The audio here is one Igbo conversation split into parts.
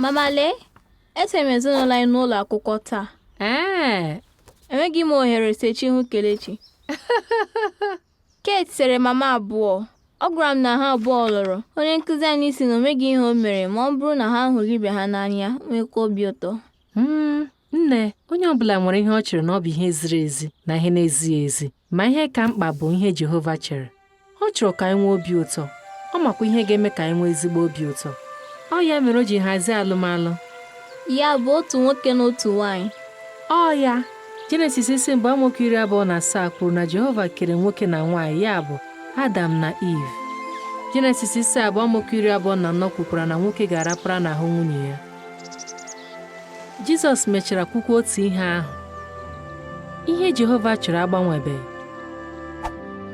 Mama lee, ese m ezinụlọ anyị n'ụlọ akwụkwọ taa. Enweghị m ohere sechi ihu Kelechi. Kate sere mama abụọ. Ọ gwara m na ha abụọ lụrụ. Onye nkụzi anyị si na onweghị ihe o mere ma ọ bụrụ na ha hụrụ ibe ha n'anya nwekwa obi ụtọ. Nne, onye ọbụla nwere ihe ọ chere na ọ bụ ihe ziri ezi na ihe na-ezighị ezi, ma ihe ka mkpa bụ ihe Jehova chere. Ọ chọrọ ka anyị nwee obi ụtọ. Ọ makwa ihe ga-eme ka anyị nwee ezigbo obi ụtọ. Ọ ya mere o ji hazie alụmalụ. Ya bụ otu nwoke na otu nwaanyị. Ọ ya, Jenesis 6:27 kwuru na Jehova kere nwoke na nwaanyị, ya bụ Adam na Eve. Jenesis 6:24 kwukwara na nwoke ga-arapara n'ahụ nwunye ya. Jizọs mechara kwukwa otu ihe ahụ. Ihe Jehova chọrọ agbanwebeghị.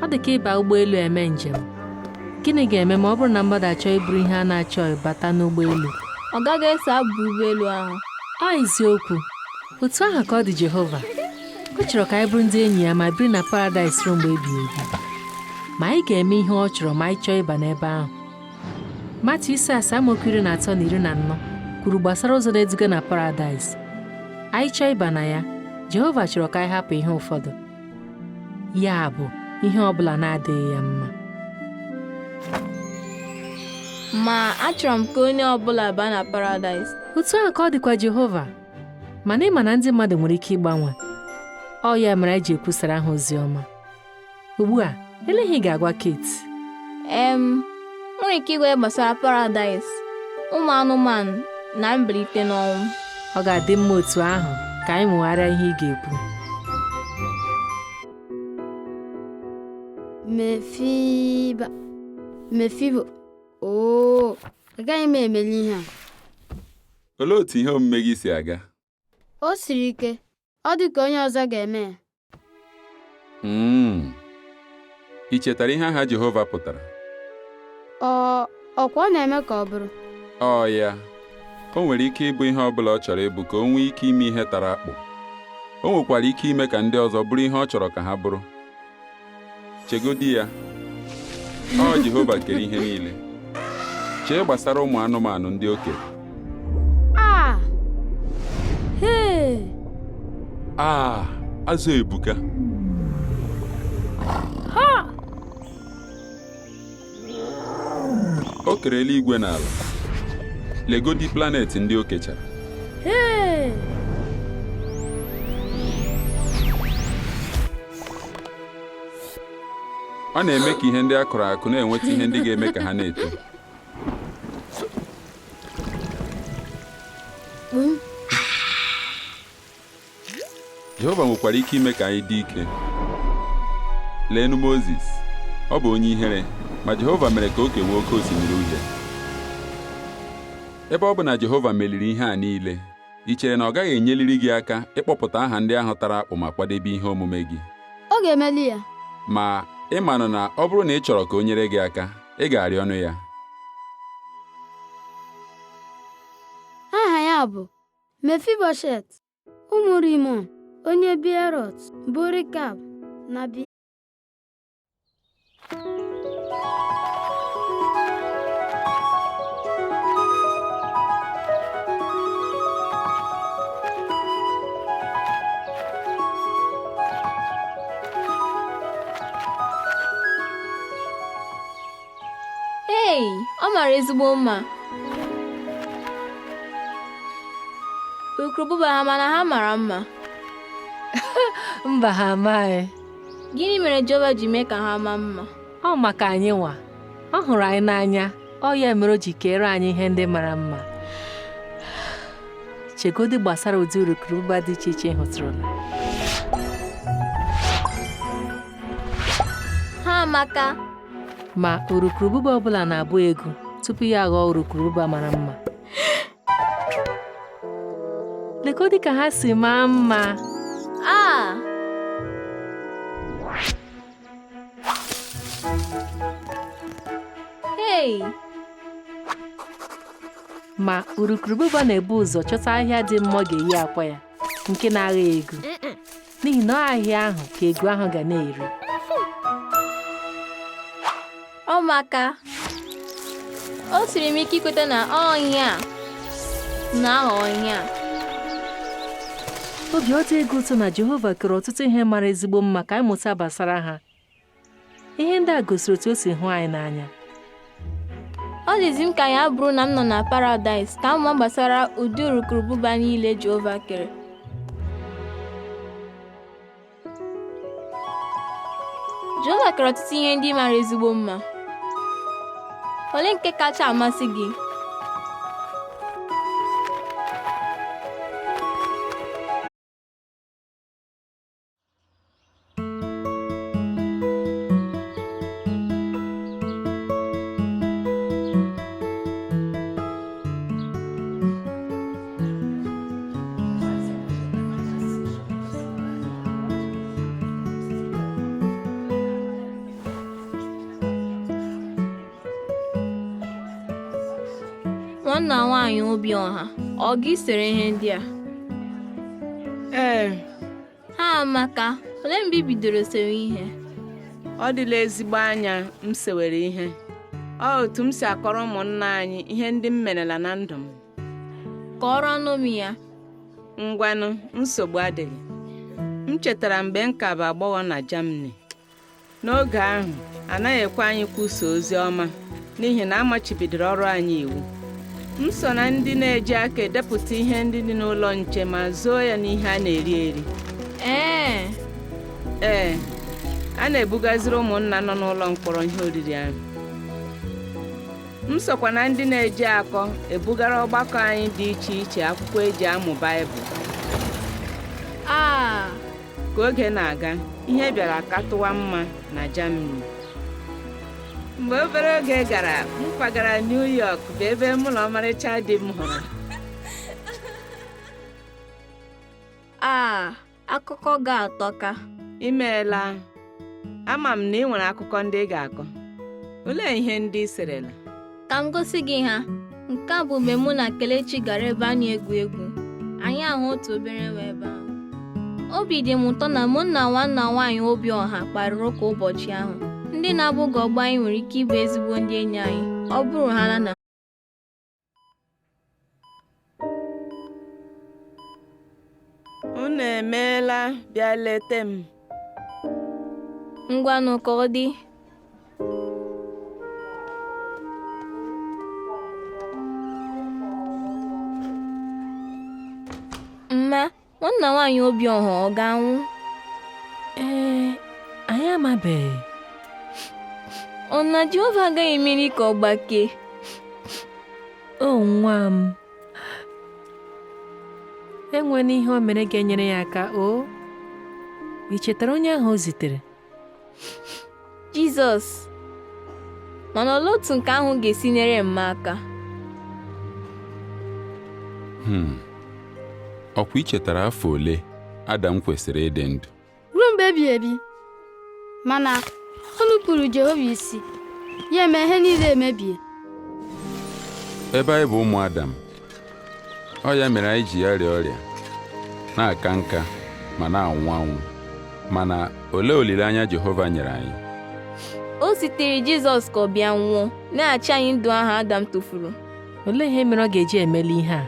Ọ dị ka ịba ụgbọelu eme njem. Gịnị ga-eme ma ọ bụrụ na mmadụ achọ iburu ihe a na-achọ bata n'ụgbọelu? Ọ gaghị eso abụ ụgbọelu ahụ. Ọ eziokwu. Otu ahụ ka ọ dị Jehova. Ọ chọrọ ka anyị bụrụ ndị enyi ya ma biri na paradaịs ruo mgbe ebighị ebi. Ma anyị ga-eme ihe ọ chọrọ ma anyị chọọ ịba n'ebe ahụ. Matiu 7:13-14 kwuru gbasara ụzọ na-eduga na paradaịs. Anyị chọọ ịba na ya, Jehova chọrọ ka anyị hapụ ihe ụfọdụ. Ya bụ, ihe ọ bụla na-adịghị ya mma. Ma achọrọ m ka onye ọbụla baa na paradaịs. Otu ahụ ka ọ dịkwa Jehova. Mana ịma na ndị mmadụ nwere ike ịgbanwe. Ọ ya mere anyị ji ekwusara ha ozi ọma. Ugbu a, eleghị ị ga-agwa Kate. Nwere ike ịgwa gbasara paradaịs, ụmụ anụmanụ na mbilite n'ọnwụ. Ọ ga-adị mma otu ahụ ka anyị mụgharịa ihe ị ga-ekwu. Mefibo. Agaghị m emeli ihe a. Olee otu ihe omume gị si aga? O siri ike. Ọ dị ka onye ọzọ ga-eme ya. Ị chetara ihe aha Jehova pụtara? Ọkwa ọ na-eme ka ọ bụrụ. Ọ ya. O nwere ike ịbụ ihe ọ bụla ọ chọrọ ịbụ ka o nwee ike ime ihe tara akpụ. O nwekwara ike ime ka ndị ọzọ bụrụ ihe ọ chọrọ ka ha bụrụ. Chegodi ya. Ọ Jehova kere ihe niile. Chee gbasara ụmụ anụmanụ ndị okenye. Azụ ebuka. O kere eluigwe na ala. Legodi planeti ndị o kechara. Ọ na-eme ka ihe ndị a kụrụ akụ na-enweta ihe ndị ga-eme ka ha na-eto. Jehova nwekwara ike ime ka anyị dị ike. Leenụ Mozis, ọ bụ onye ihere, ma Jehova mere ka o kewee oke osimiri uhie. Ebe ọ bụ na Jehova meliri ihe a niile, ị chere na ọ gaghị enyeliri gị aka ịkpọpụta aha ndị ahụ tara akpụ ma kwadebe ihe omume gị? Ọ ga-emeli ya. Ma ị manụ na ọ bụrụ na ị chọrọ ka o nyere gị aka, ị ga-arịọ ọnụ ya. Aha ya bụ Mefiboshet, ụmụ Rimon, onye Bierot, bụ Rekab na Bi. Ọ mara ezigbo mma. Urukurubụba ha mana ha mara mma. Mba, ha amaghị. Gịnị mere Jehova ji mee ka ha maa mma? Ọ maka anyị nwa. Ọ hụrụ anyị n'anya. Ọ ya mere o ji kere anyị ihe ndị mara mma. Chegodi gbasara ụdị urukurubụba dị iche iche hụtụrụla. Ha amaka. Ma urukurubụba ọbụla na-abụ egwu tupu ya aghọọ urukurubụba mara mma. Lekodi ka ha si maa mma. Ma urukurubụba na-ebu ụzọ chọta ahịhịa dị mma ọ ga-eyi akwa ya, nke na-agha egu. N'ihi na ahịhịa ahụ ka egu ahụ ga na-eri. Ọ maka. O siri m ike ikweta na ihe a. na-aghọ ihe a. Obi ọ dị ego ụtọ na Jehova kere ọtụtụ ihe mara ezigbo mma ka anyị mụta gbasara ha. Ihe ndị a gosiri otu o si hụ anyị n'anya. Ọ dịzi m ka ya bụrụ na m nọ na Paradaịs ka m mụọ gbasara ụdị urukurubụba niile Jehova kere. Jehova kere ọtụtụ ihe ndị mara ezigbo mma. Olee nke kacha amasị gị? Nwanna nwaanyị Obiọha, ọ gị sere ihe ndị a? Ee, Ha amaka, olee mgbe ị bidoro sewe ihe? ọ dịla ezigbo anya m sewere ihe. Ọ otu m si akọrọ ụmụnna anyị ihe ndị m merela na ndụ m. Kọọrọ ọnụ m ya. Ngwanụ, nsogbu adịghị. M chetara mgbe m ka bụ agbọghọ na Germany. N'oge ahụ, anaghị ekwe anyị kwusa ozi ọma n'ihi na amachibidoro ọrụ anyị iwu. M so na ndị na-eji aka edepụta ihe ndị dị n'ụlọ nche ma zoo ya n'ihe a na-eri eri. Ee, a na-ebugaziri ụmụnna nọ n'ụlọ mkpọrọ ihe oriri ahụ. M sokwa na ndị na-eji akọ ebugara ọgbakọ anyị dị iche iche akwụkwọ eji amụ Baịbụl. Ka oge na-aga, ihe bịara katụwa mma na Germany. Mgbe obere oge gara, m kwagara New York bụ ebe mụ na ọmarịcha di m hụrụ. Akụkọ ga-atọka. Imeela. Ama m na ị nwere akụkọ ndị ị ga-akọ. Olee ihe ndị ị serela? Ka m gosi gị ha. Nke a bụ mgbe mụ na Kelechi gara ebe a na-egwu egwu. Anyị ahụ otu obere nwa ebe ahụ. Obi dị m ụtọ na mụ na nwanna nwaanyị Obiọha kparịrị ụka ụbọchị ahụ. Ndị na-abụghị ọgbọ anyị nwere ike ịbụ ezigbo ndị enyi anyị ọ bụrụ ha na Unu emeela bịa leta m. Ngwanụ ka ọ dị. Mma, nwanna nwaanyị Obiọha ọ ga-anwụ? Ee, anyị amabeghị. Ọ na Jehova agaghị emeri ka ọ gbakee? O nwa m, enwela ihe o mere ga-enyere ya aka. Ị chetara onye ahụ o zitere? Jizọs. Mana olee otu nke ahụ ga-esi nyere m aka? Ọkwa ị chetara afọ ole Adam kwesịrị ịdị ndụ? Ruo mgbe ebighị ebi. Mana o nupụrụ Jehova isi, ya eme ihe niile emebie. Ebe anyị bụ ụmụ Adam, ọ ya mere anyị ji ya rịa ọrịa, na-aka nka ma na-anwụ anwụ. Mana olee olileanya Jehova nyere anyị? O zitere Jizọs ka ọ bịa nwụọ, na-achị anyị ndụ ahụ Adam tụfuru. Olee ihe mere ọ ga-eji emeli ihe a?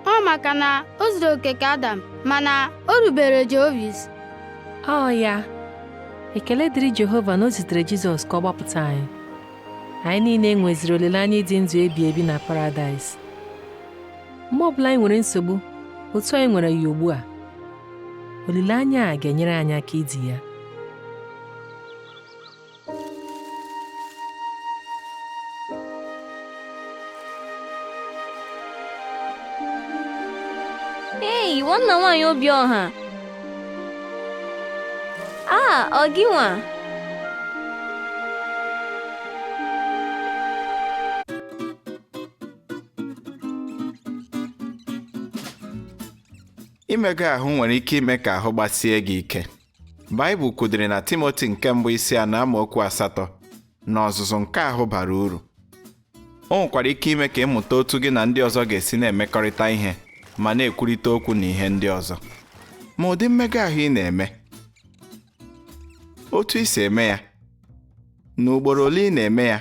Ọ maka na o zuru oke ka Adam, mana o rubere Jehova isi. Ọ ya, ekele dịrị Jehova na o zitere Jizọs ka ọ gbapụta anyị. Anyị niile nweziri olileanya ịdị ndụ ebi ebi na Paradaịs. Mgbe ọbụla anyị nwere nsogbu, otu anyị nwere ya ugbu a, olileanya a ga-enyere anyị aka ịdị ya. Hey, nwanna nwaanyị Obiọha. Ọ gị nwa? Imega ahụ nwere ike ime ka ahụ gbasie gị ike. Baịbụl kwudiri na Timoti nke mbụ 4 amaokwu 8 na ọzụzụ nke ahụ bara uru. O nwekwara ike ime ka ịmụta otu gị na ndị ọzọ ga-esi na-emekọrịta ihe ma na-ekwurịta okwu na ihe ndị ọzọ. Ma ụdị mmega ahụ ị na-eme, otu i si eme ya, na ugboro ole ị na-eme ya,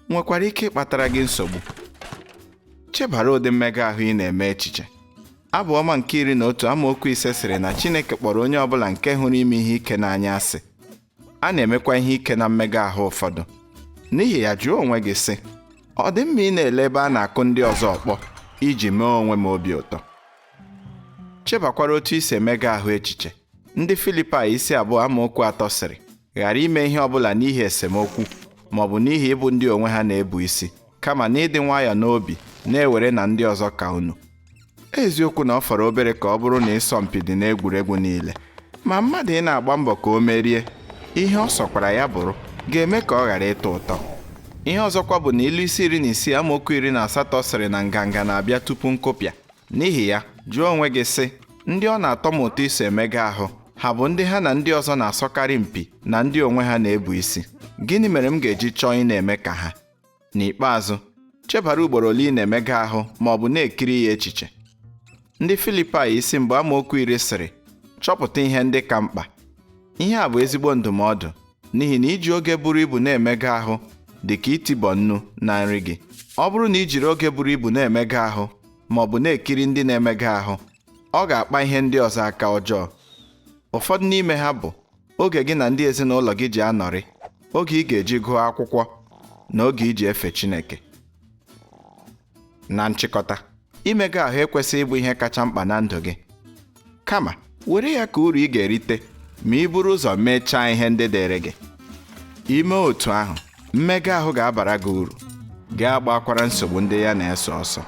nwekwara ike ịkpatara gị nsogbu. chebara ụdị mmega ahụ ị na-eme echiche. Abụ ọma nke 11 amaokwu 5 sịrị na Chineke kpọrọ onye ọbụla nke hụrụ ime ihe ike n'anya asị. A na-emekwa ihe ike na mmega ahụ ụfọdụ. N'ihi ya, jụọ onwe gị sị, ọ dị mma ị na-ele ebe a na-akụ ndị ọzọ ọkpọ iji mee onwe m obi ụtọ? Chebakwara otu isi emega ahụ echiche. Ndị Filipaị 2 amaokwu 3 sịrị, ghara ime ihe ọbụla n'ihi esemokwu maọbụ n'ihi ịbụ ndị onwe ha na-ebu isi, kama na ịdị nwayọọ n'obi na-ewere na ndị ọzọ ka unu. Eziokwu na ọ fọrọ obere ka ọ bụrụ na ịsọmpi dị n'egwuregwu niile, ma mmadụ ị na-agba mbọ ka o merie, ihe ọ sọkwara ya bụrụ ga-eme ka ọ ghara ịtọ ụtọ. Ihe ọzọkwa bụ na ilu isi 16 amaokwu 18 sịrị na nganga na-abịa tupu nkụpịa. N'ihi ya, jụọ onwe gị sị, ndị ọ na-atọ m ụtọ iso emega ahụ ha bụ ndị ha na ndị ọzọ na-asọkarị mpi na ndị onwe ha na-ebu isi? Gịnị mere m ga-eji chọọ ị na-eme ka ha? N'ikpeazụ, chebara ugboro ole ị na-emega ahụ ma ọ bụ na-ekiri ya echiche. Ndị Filipaị 1 amaokwu 10 sịrị, chọpụta ihe ndị ka mkpa. Ihe a bụ ezigbo ndụmọdụ, n'ihi na iji oge buru ibu na-emega ahụ dị ka itibọ nnu na nri gị. Ọ bụrụ na i jiri oge buru ibu na-emega ahụ ma ọ bụ na-ekiri ndị na-emega ahụ, ọ ga-akpa ihe ndị ọzọ aka ọjọọ. Ụfọdụ n'ime ha bụ oge gị na ndị ezinụlọ gị ji anọrị, oge ị ga-eji gụọ akwụkwọ, na oge iji efe Chineke. Na nchịkọta, imega ahụ ekwesịghị ịbụ ihe kacha mkpa na ndụ gị. Kama, were ya ka uru ị ga-erite ma i buru ụzọ mechaa ihe ndị dịrị gị. Ime otu ahụ, mmega ahụ ga-abara gị uru, ga-agbakwara nsogbu ndị ya na-eso ọsọ.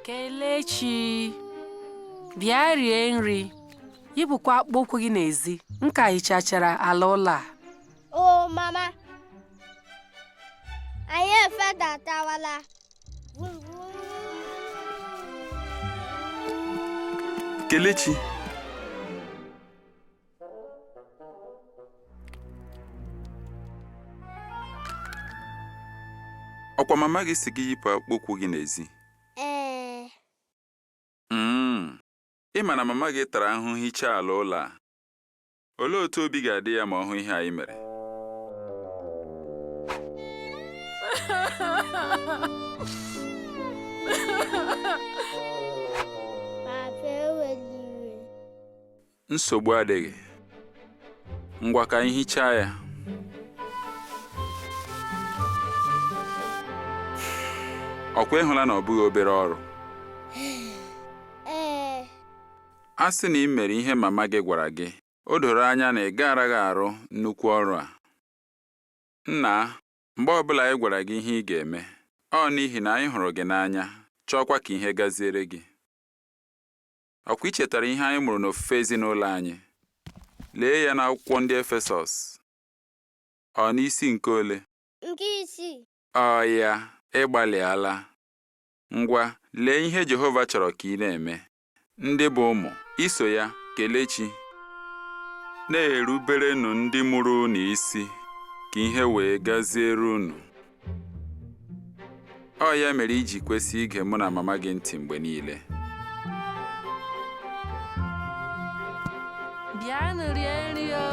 Kelechi, bịa rie nri. Yipụkwa akpụkpọ ụkwụ gị n'ezi. Nka hichachara ala ụlọ a. Oh, mama. Anyị efedatawala. Kelechi, ọkwa mama gị si gị yipụ akpụkpọ ụkwụ gị n'ezi? Ị ma na mama gị tara ahụhụ hichaa ala ụlọ a. Olee otu obi ga-adị ya ma ọ hụ ihe anyị mere? Nsogbu adịghị. Ngwa ka anyị hichaa ya. Ọkwa ịhụla na ọ bụghị obere ọrụ. A sị na ị mere ihe mama gị gwara gị, o doro anya na ị garaghị arụ nnukwu ọrụ a. Nna, mgbe ọbụla anyị gwara gị ihe ị ga-eme, ọ n'ihi na anyị hụrụ gị n'anya, chọọkwa ka ihe gaziere gị. Ọkwa i chetara ihe anyị mụrụ n'ofufe ezinụlọ anyị? Lee ya n'akwụkwọ ndị Efesọs. Ọ n'isi nke ole? Nke 6. Ọ ya, ịgbalịala. Ngwa, lee ihe Jehova chọrọ ka ị na-eme. Ndị bụ ụmụ, iso ya kelee Chi. Na-eruberenụ ndị mụrụ unu isi ka ihe wee gaziere unu. Ọ ya mere iji kwesị ige mụ na mama gị ntị mgbe niile. Bịanụ rie nri o.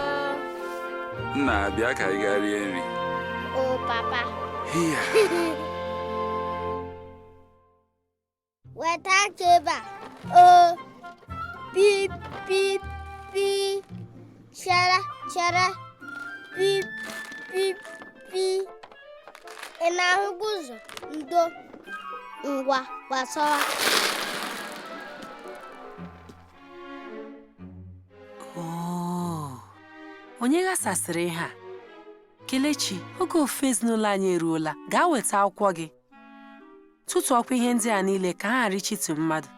Nna, bịa ka anyị gaa rie nri. O papa. Hịa. Weta aka o pi pi pi chara chara pi pi pi. Ị na-ahụ ụzọ ndo ngwa gbasawa. Onye ghasasịrị ihe a? Kelechi, oge ofu ezinụlọ anyị eruola. Gaa weta akwụkwọ gị. Tụtụ ọkwa ihe ndị a niile ka ha ghara ichitu mmadụ.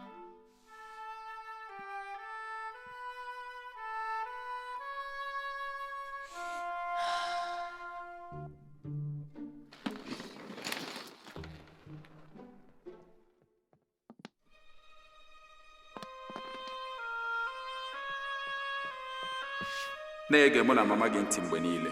Na-ege mụ na mama gị ntị mgbe niile.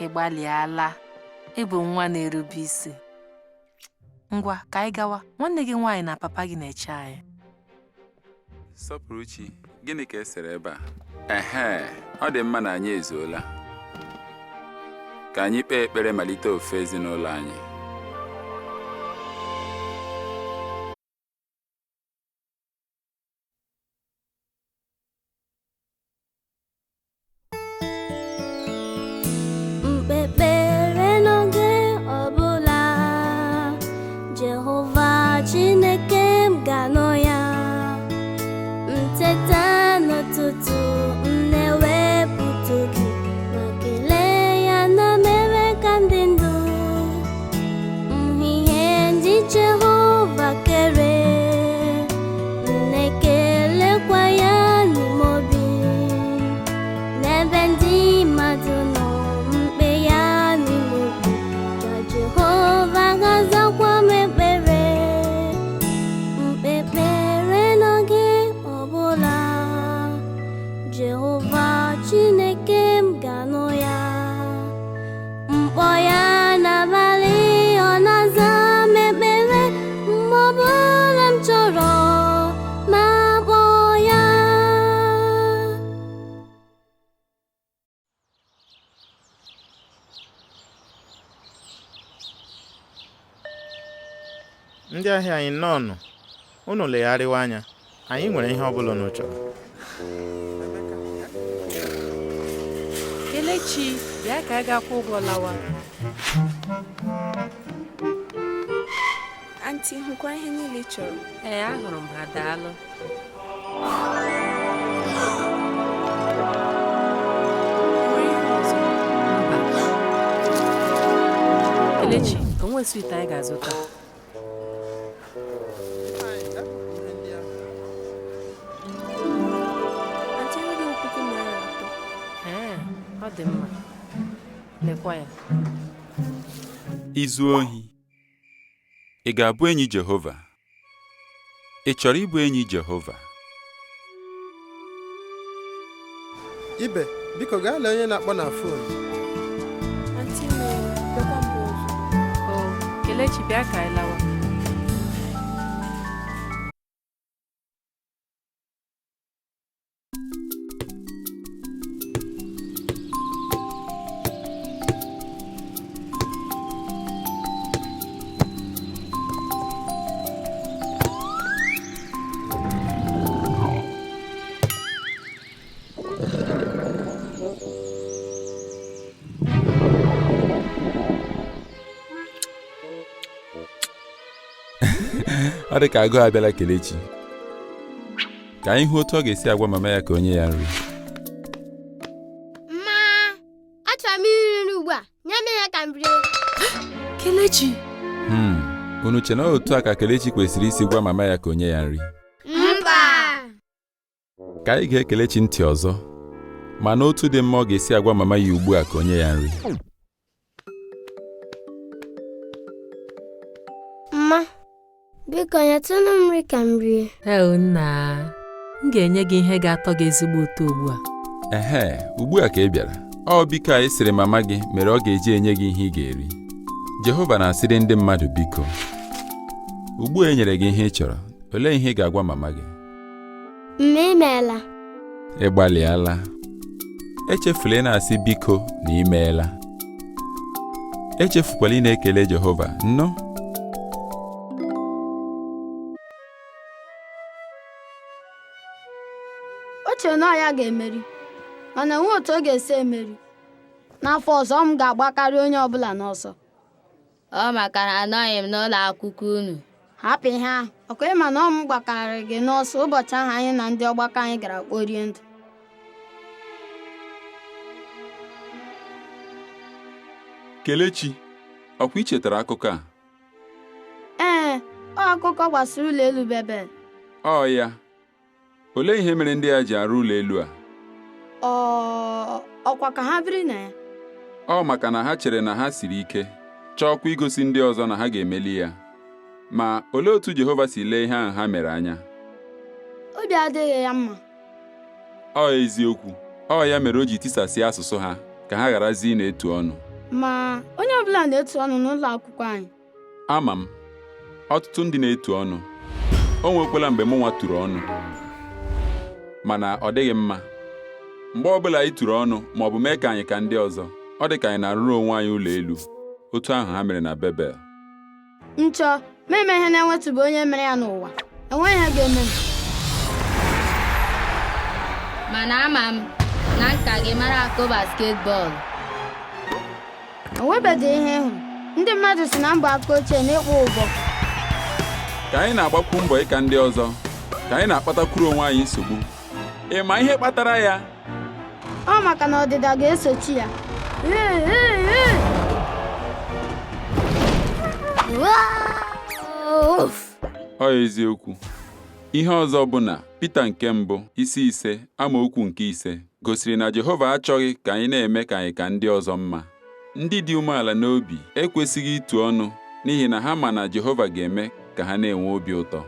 Ị gbalịala. Ị bụ nwa na-erube isi. Ngwa, ka anyị gawa. Nwanne gị nwaanyị na papa gị na-eche anyị. Sọpụrụ Chi, gịnị ka esere ebe a? Ọ dị mma na anyị ezuola. Ka anyị kpee ekpere malite ofe ezinụlọ anyị. Mkpekpere n'oge ọbụla, Jehova Chineke m ga-anọ ya. Nteta n'ụtụtụ m na-ewepụta gị ma kelee ya na mere ka m dị ndụ. M hụ ihe ndị Jehova kere, m na-ekelekwa ya n'ime obi. N'ebe ndị mmadụ nọ, mkpe ya n'ime obi, ka Jehova ga-azakwa m ekpere. Mkpekpere n'oge ọbụla, Jehova Chineke m ga-anụ ya. Mkpọ ya n'abalị, ọ na-aza m ekpere. Mgbe ọbụla m chọrọ ma kpọọ ya. Ndị ahịa anyị nnọọ, unu legharịwa anya, anyị nwere ihe ọ bụla unu chọrọ. Kelechi, bịa ka anyị ga-akwụ ụgwọ lawa. Aunty, hụkwa ihe niile ị chọrọ. Ee, ahụrụ m ha. Daalụ. Nwere ihe ọzọ? Mba. Kelechi, o nwee swit anyị ga-azụta. Aunty, enweghị m $1,000. Ee, ọ dị mma. Lekwa ya. Izu ohi. Ị ga-abụ enyi Jehova? Ị chọrọ ịbụ enyi Jehova? Ibe, biko gaa lee onye na-akpọ na fon. Aunty, bịakwa mgbe ọzọ. O, Kelechi, bịa ka anyị lawa. Ọ dị ka agụụ abịala Kelechi. Ka anyị hụ otu ọ ga-esi agwa mama ya ka o nye ya nri. Mma, achọrọ m iri nri ugbu a. Nye m ihe ka m rie. Kelechi. Unu che na otu a ka Kelechi kwesịrị isi gwa mama ya ka o nye ya nri? Mba! Ka anyị gee Kelechi ntị ọzọ, ma n'otu dị mma ọ ga-esi agwa mama ya ugbu a ka o nye ya nri. Mma, biko nyetụnụ m nri ka m rie. Nna, m ga-enye gị ihe ga-atọ gị ezigbo ụtọ ugbu a. Ugbu a ka ị bịara. Ọ biko anyị sịrị mama gị mere ọ ga-eji enye gị ihe ị ga-eri. Jehova na-asịrị ndị mmadụ biko. Ugbu a e nyere gị ihe ị chọrọ. Olee ihe ị ga-agwa mama gị? Mma imeela. Ị gbalịala. Echefula ị na-asị biko na imeela. Echefukwala ị na-ekele Jehova, nnọọ. O chere na ya ga-emeri, mana nwe otu ọ ga-esi emeri. N'afọ ọzọ m ga-agbakarị onye ọbụla n'ọsọ. Ọ maka na anọghị m n'ụlọ akwụkwọ unu. Hapụ ihe ahụ. Ọkwa ịma na ọ m gbakarịrị gị n'ọsọ ụbọchị ahụ anyị na ndị ọgbakọ anyị gara kporie ndụ. Kelechi, ọkwa i chetara akụkọ a? Ee, ọ akụkọ gbasara ụlọ elu Bebel. Ọ ya. Olee ihe mere ndị a ji arụ ụlọ elu a? Ọkwa ka ha biri na ya? Ọ maka na ha chere na ha siri ike, chọọkwa igosi ndị ọzọ na ha ga-emeli ya. Ma olee otu Jehova si lee ihe ahụ ha mere anya? Obi adịghị ya mma. Ọ eziokwu, ọ ya mere o ji tisasị asụsụ ha ka ha gharazi na-etu ọnụ. Ma onye ọbụla na-etu ọnụ n'ụlọ akwụkwọ anyị. Ama m, ọtụtụ ndị na-etu ọnụ. O nwekwala mgbe mụ nwa tụrụ ọnụ. Mana ọ dịghị mma. Mgbe ọbụla anyị tụrụ ọnụ ma ọ bụ mee ka anyị ka ndị ọzọ, ọ dị ka anyị na-arụrụ onwe anyị ụlọ elu, otu ahụ ha mere na Bebel. Nchọ, ma eme ihe na-enwetụbụ onye mere ya n'ụwa. Enweghị ihe ga-eme m. Mana ama m na nka gị mara akụ basketbọọlụ. Enwebeghị ihe ịhụ. Ndị mmadụ si na mbọ aka ochie na-ịkpọ ụbọ. Ka anyị na-agbakwu mbọ ịka ndị ọzọ, ka anyị na-akpatakwuru onwe anyị nsogbu. Ị ma ihe kpatara ya? Ọ maka na ọdịda ga-esochi ya. Ọ eziokwu. Ihe ọzọ bụ na Pita nke mbụ isi 5 amaokwu nke 5 gosiri na Jehova achọghị ka anyị na-eme ka anyị ka ndị ọzọ mma. Ndị dị umeala n'obi ekwesịghị ịtụ ọnụ n'ihi na ha ma na Jehova ga-eme ka ha na-enwe obi ụtọ.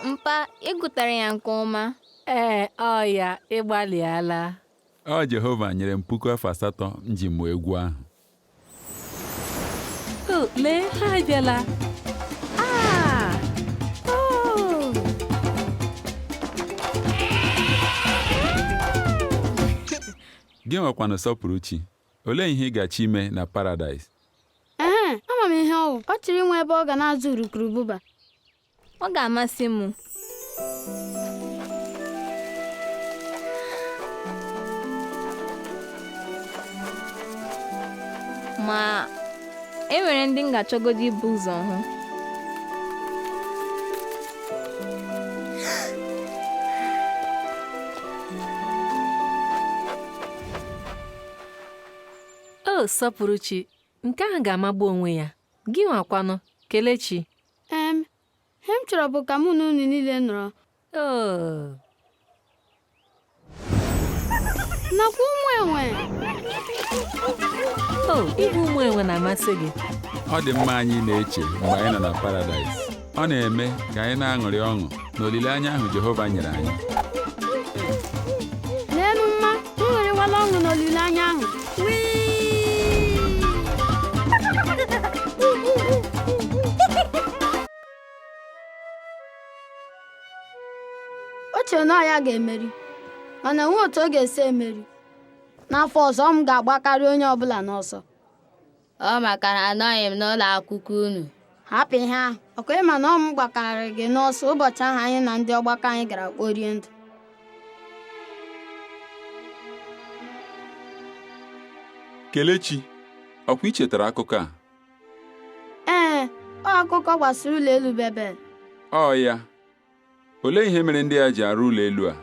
Mpa, ị gụtara ya nke ọma. Ee, ọ ya, ị gbalịala. Ọ Jehova nyere m 8,000 m ji mụọ egwu ahụ. Lee, ha abịala. Gị nwekwana sọpụrụ chi. Olee ihe ị ga-achọ ime na Paradaịs? Ama m ihe ọ bụ. Ọ chịrị inwe ebe ọ ga na-azụ urukurubụba. Ọ ga-amasị m. Ma e nwere ndị m ga-achọgodo ibu ụzọ hụ. Sọpụrụ chi, nke ahụ ga-amagbu onwe ya. Gị nwakwanụ, Kelechi. Ihe m chọrọ bụ ka mụ na unu niile nọrọ. Nakwa ụmụ enwe. Ịhụ ụmụ enwe na-amasị gị. Ọ dị mma anyị na-eche mgbe anyị nọ na Paradaịs. Ọ na-eme ka anyị na-aṅụrị ọṅụ na olileanya ahụ Jehova nyere anyị. Leenụ mma, m ṅụrịwala ọṅụ na olileanya ahụ. O chere na ya ga-emeri, mana nwe otu ọ ga-esi emeri. N'afọ ọzọ m ga-agbakarị onye ọbụla n'ọsọ. Ọ maka na anọghị m n'ụlọ akwụkwọ unu. hapụ ihe ahụ. Ọkwa ịma na ọ m gbakarịrị gị n'ọsọ ụbọchị ahụ anyị na ndị ọgbakọ anyị gara kporie ndụ. Kelechi, ọkwa i chetara akụkọ a? Ee, ọ akụkọ gbasara ụlọ elu Bebel. Ọ ya. Olee ihe mere ndị a ji arụ ụlọ elu a?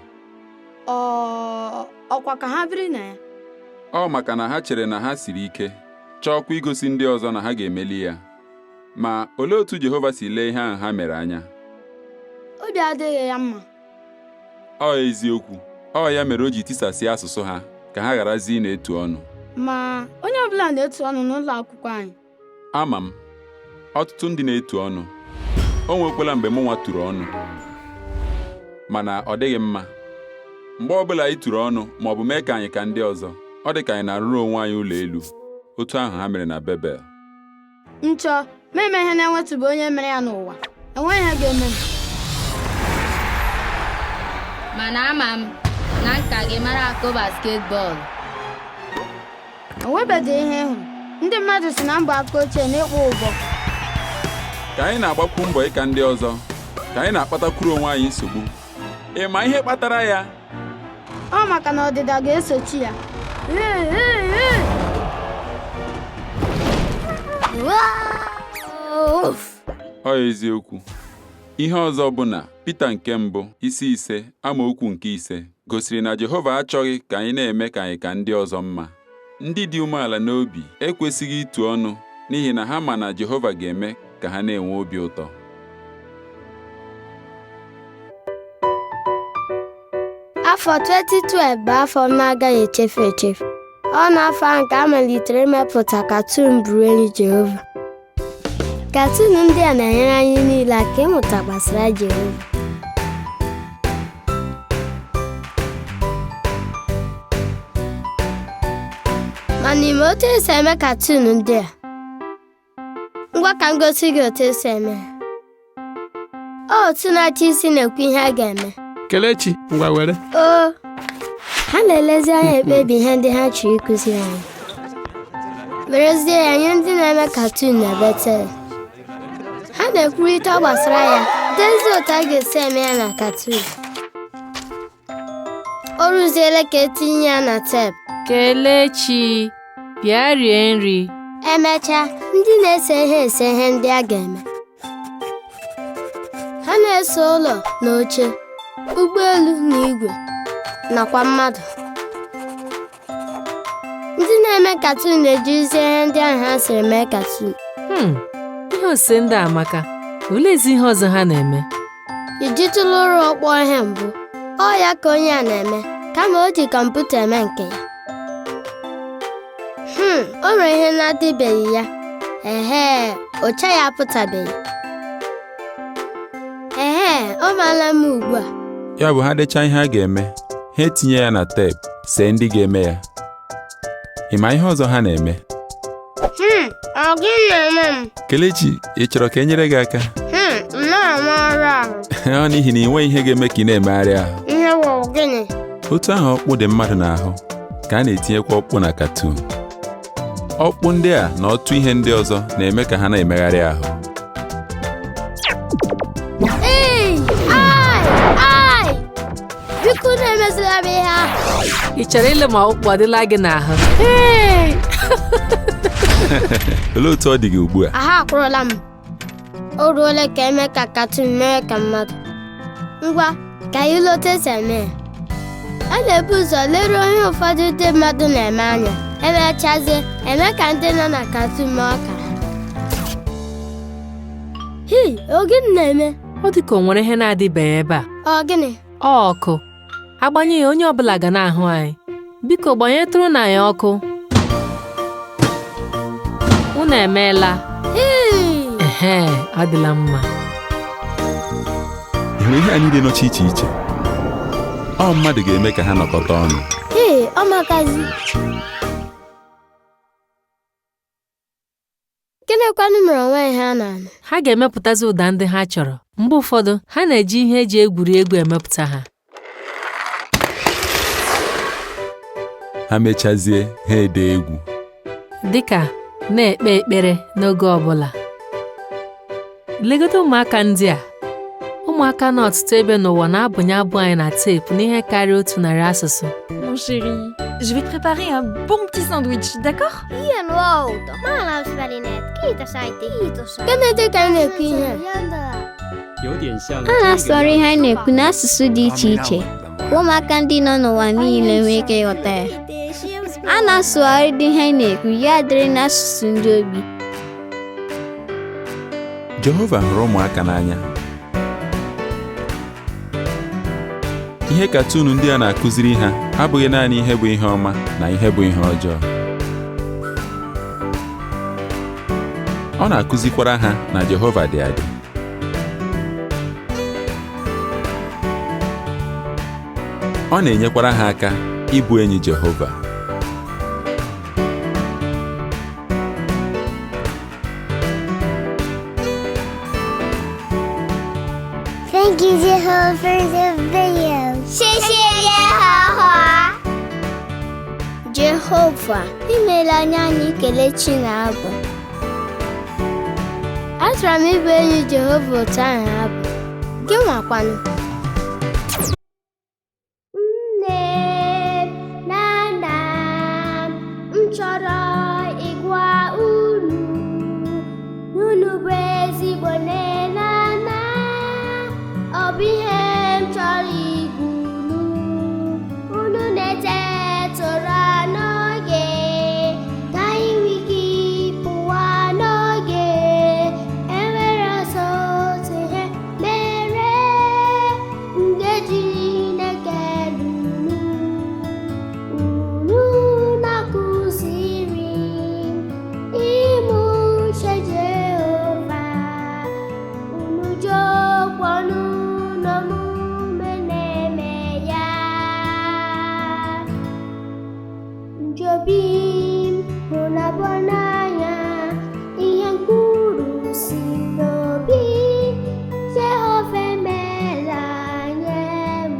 Ọkwa ka ha biri na ya? Ọ maka na ha chere na ha siri ike, chọọkwa igosi ndị ọzọ na ha ga-emeli ya. Ma olee otu Jehova si lee ihe ahụ ha mere anya? Obi adịghị ya mma. Ọ eziokwu, ọ ya mere o ji tisasịa asụsụ ha ka ha gharazi na-etu ọnụ. Ma onye ọbụla na-etu ọnụ n'ụlọ akwụkwọ anyị. Ama m, ọtụtụ ndị na-etu ọnụ. O nwekwala mgbe mụnwa tụrụ ọnụ, mana ọ dịghị mma. Mgbe ọbụla anyị tụrụ ọnụ ma ọ bụ mee ka anyị ka ndị ọzọ, ọ dị ka anyị na-arụrụ onwe anyị ụlọ elu, otu ahụ ha mere na Bebel. Nchọ meme ihe na-enwetụbụ onye mere ya n'ụwa, enweghị ihe ga-eme m. Mana ama m na nka gị mara akụ basketbọọlụ. Enwebeghị ihe ịhụ. Ndị mmadụ si na mbọ aka ochie na-ịkpọ ụbọ. Ka anyị na-agbakwu mbọ ịka ndị ọzọ, ka anyị na-akpatakwuru onwe anyị nsogbu. Ị ma ihe kpatara ya? Ọ maka na ọdịda ga-esochi ya. Ọ eziokwu. Ihe ọzọ bụ na Pita nke mbụ isi 5 amaokwu nke 5 gosiri na Jehova achọghị ka anyị na-eme ka anyị ka ndị ọzọ mma. Ndị dị umeala n'obi ekwesịghị ịtụ ọnụ n'ihi na ha ma na Jehova ga-eme ka ha na-enwe obi ụtọ. Afọ 2012 bụ afọ m na-agaghị echefu echefu. Ọ na-afọ ahụ ka a malitere imepụta katun bụrụ enyi Jehova. Katun ndị a na-enyere anyị niile aka ịmụta gbasara Jehova. Ma n'ime otu esi eme katun ndị a, ngwa ka m gosi gị otu esi eme ha. Otu na-achị isi na-ekwu ihe a ga-eme. Kelechi, ngwa were. Ha na-elezi anya ekpebi ihe ndị ha chọrọ ịkụziri anyị. Werezie ya nye ndị na-eme katun na Betel. Ha na-ekwurịta gbasara ya, dezi otu a ga-esi eme ya na katun. O ruziele ka etinye ya na teepu. Kelechi, bịa rie nri. Emechaa, ndị na-ese ihe ndị a ga-eme. Ha na-ese ụlọ na oche, ụgbọelu na igwe, nakwa mmadụ. Ndị na-eme katun na-ejizi ihe ndị ahụ ha siri mee katun. Ihe osise ndị amaka, oleezi ihe ọzọ ha na-eme? Ijitụla ụlọ ọkpọ ihe mbụ, ọ ya ka onye a na-eme, kama o ji kọmputa eme nke ya. O nwere ihe na-adịbeghị ya. Ụcha ya apụtabeghị. Ọ maala m ugbu a. Ya bụ ha dechaa ihe a ga-eme, ha etinye ya na teepu, see ndị ga-eme ya. Ị ma ihe ọzọ ha na-eme? Ọ gị na-eme m? Kelechi, ị chọrọ ka e nyere gị aka? M na-arụ ọrụ ahụ. Ọ n'ihi na ị nweghị ihe ga-eme ka ị na-emegharị ahụ. Ihe wụ gịnị? Otu ahụ ọkpụ dị mmadụ n'ahụ ka a na-etinyekwa ọkpụ na katun. Ọkpụ ndị a na otu ihe ndị ọzọ na-eme ka ha na-emegharị ahụ. Biko na-emezila m ihe ahụ. Ị chọrọ ile ma ọkpụ ọdịla gị n'ahụ? Olee otu ọ dị gị ugbu a? Ahụ akwụrụla m. O ruola ka eme ka katun mere ka mmadụ. Ngwa, ka anyị lote esi eme ya. A na-ebu ụzọ leruo ihe ụfọdụ ndị mmadụ na-eme anya. Emechazie, eme ka ndị nọ na katun mee ọka ha. Ọ gịnị na-eme? Ọ dị ka o nwere ihe na-adịbeghị ebe a. Ọ gịnị? Ọkụ. Agbanye ya, onye ọbụla ga na-ahụ anyị. Biko gbanyetụrụ na ya ọkụ. Unu emeela. Ọ dịla mma. Ị hụrụ ihe a niile nọcha iche iche? Ọ mmadụ ga-eme ka ha nọkọta ọnụ. Ọ makazi. Gịnịkwanụ mere onwe ha na-anụ? Ha ga-emepụtazi ụda ndị ha chọrọ. Mgbe ụfọdụ, ha na-eji ihe eji egwuri egwu emepụta ha. Ha mechazie, ha ede egwu. Dịka na-ekpe ekpere n'oge ọbụla. Legodo ụmụaka ndị a. Ụmụaka n'ọtụtụ ebe n'ụwa na-abụnye abụ anyị na teepu n'ihe karịa 100 asụsụ. Mon chéri, je vais te préparer un bon petit sandwich, d'accord? Hienoa. Maalausvälineet. Kiitos äiti. Kiitos. Gịnị ka anyị na-ekwu ihe a na-asụgharị ihe anyị na-ekwu n'asụsụ dị iche iche ka ụmụaka ndị nọ n'ụwa niile nwee ike ịghọta ya. A na-asụgharị dị ihe anyị na-ekwu ya dịrị n'asụsụ ndị obi. Jehova hụrụ ụmụaka n'anya. Ihe katunu ndị a na-akụziri ha abụghị naanị ihe bụ ihe ọma na ihe bụ ihe ọjọọ. Ọ na-akụzikwara ha na Jehova dị adị. Ọ na-enyekwara ha aka ịbụ enyi Jehova. Thank you, Jehovah, for the video. Jehova, imeela anyị Kelechi na abụ. Achọrọ m ịbụ enyi Jehova otu ahụ abụ. Gị nwakwanụ. Nne na nna m chọrọ ịgwa unu bụ ezigbo nne na nna. Ọ bụ ihe m chọrọ igwu unu na-etetụra n'oge ka anyị nwee ike ịpụwa n'oge. Enwere ọsọ otu ihe mere nke Chineke unu na-akụziri ime uche Jehova. Unu jọkwanụ n'omume na-eme ya. Njobi m hụ na bụ n'anya ihe mkpụrụ si n'obi. Jehova emeela nye m.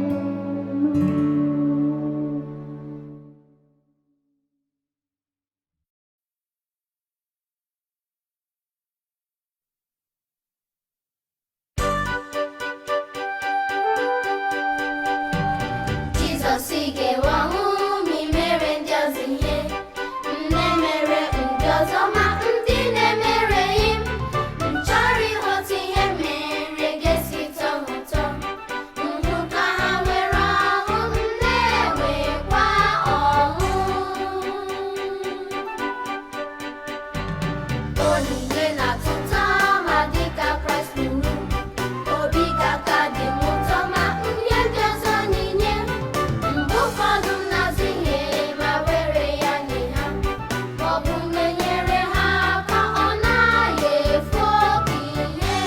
Jizọs ga-ewe ọnwụ ma i mere ndị ọzọ ihe. Nne mere ndị ọzọ ma ndị na-emereghị m. M chọrọ ịghọta ihe mere ga-esi tọ m ụtọ. M hụ ka ha nwere ọṅụ, m na-enwekwa ọṅụ. Onyinye na-atọ ụtọ ma dịka Kraịst kwuru, obi ga-aka dị m ụtọ ma m nye ndị ọzọ onyinye. Mgbe ụfọdụ m na-azụ ihe ma were ya nye ha, ma ọ bụ menyere ha ka ọ naghị efu oke ihe.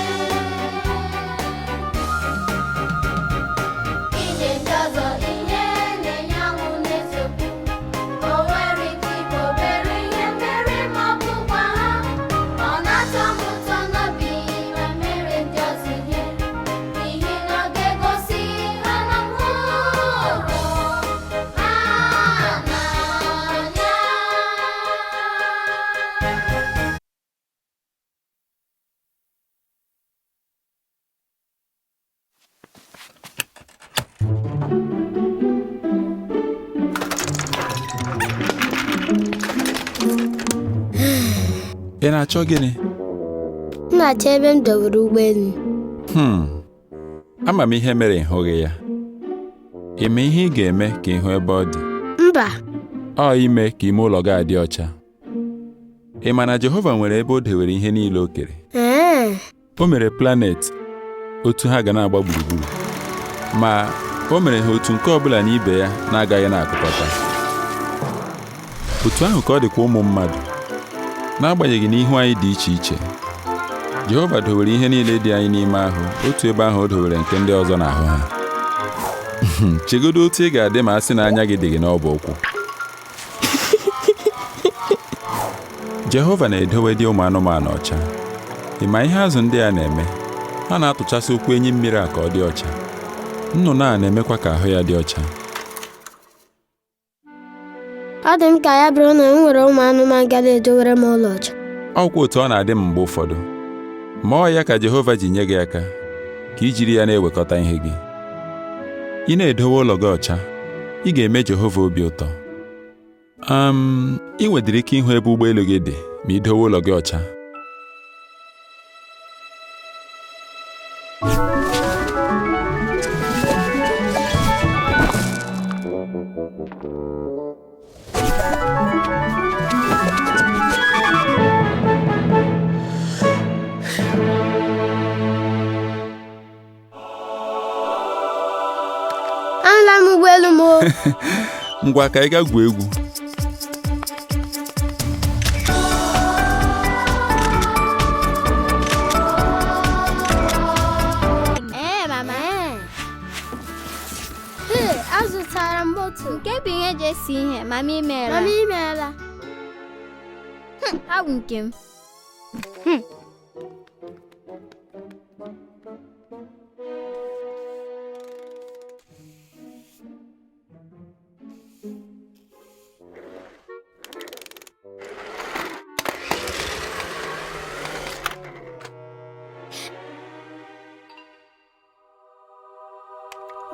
Inye ndị ọzọ ihe na-enye ọṅụ n'eziokwu. O nwere ike ịbụ obere ihe mere ma ọ bụkwa ha. Ọ na-atọ m ụtọ n'obi ma mere ndị ọzọ ihe, n'ihi na ọ ga-egosi ha na m hụrụ ha n'anya. Ị na-achọ gịnị? M na-achọ ebe m dọwere ụgbọelu. Ama m ihe mere ị hụghị ya. Ime ihe ị ga-eme ka ị hụ ebe ọ dị. Mba, Ọ ime ka ime ụlọ gị adị ọcha. Ị ma na Jehova nwere ebe o dewere ihe niile o kere. O mere planet otu ha ga na-agba gburugburu, ma o mere ha otu nke ọbụla na ibe ya na-agaghị na-akụkọta. Otu ahụ ka ọ dịkwa ụmụ mmadụ. N'agbanyeghị na ihu anyị dị iche iche, Jehova dowere ihe niile dị anyị n'ime ahụ otu ebe ahụ o dowere nke ndị ọzọ n'ahụ ha. Chegodo otu ị ga-adị ma a sị na anya gị dị gị n'ọbụ ụkwụ. Jehova na-edowe dị ụmụ anụmanụ ọcha. Ị ma ihe azụ ndị a na-eme? Ha na-atụchasị ụkwụ enyi mmiri a ka ọ dị ọcha. Nnụnụ a na-emekwa ka ahụ ya dị ọcha. ọ dị m ka ya bụrụ na m nwere ụmụ anụmanụ gara edowere m ụlọ ọcha. Ọkwa otu ọ na-adị m mgbe ụfọdụ. ma ọ ya ka Jehova ji nye gị aka ka i jiri ya na-ewekọta ihe gị. Ị na-edowe ụlọ gị ọcha, ị ga-eme Jehova obi ụtọ. Ị nwedịrị ike ịhụ ebe ụgbọelu gị dị ma i dowe ụlọ gị ọcha. Anụla m ụgbọelu m. Ngwa ka anyị gaa gwuo egwu. Mama. Azụtara m otu. Nke bụ ihe eji esi ihe, mama imeela. Mama imeela. Ha bụ nke m.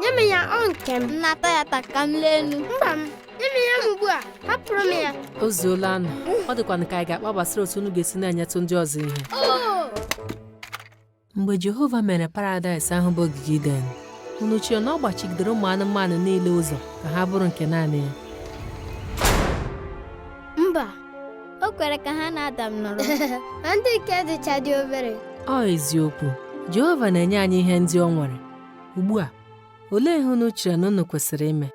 Nye m ya ọ nke m. Nnata ya taka m lenu. Mba m. Nye m ya m ugbu a. Hapụrụ m ya. O zuola anụ. Ọ dịkwa ka anyị ga-akpa gbasara otu unu ga-esi na-enyetụ ndị ọzọ ihe. Mgbe Jehova mere paradaịs ahụ bụ ogige Iden, unu chere na ọ gbachigidere ụmụ anụmanụ niile ụzọ ka ha bụrụ nke naanị ya? Mba. O kwere ka ha na Adam nọrọ. Na ndị nke dịcha dị obere. Ọ eziokwu, Jehova na-enye anyị ihe ndị o nwere. Ugbu a, olee ihe unu chere na unu kwesịrị ime?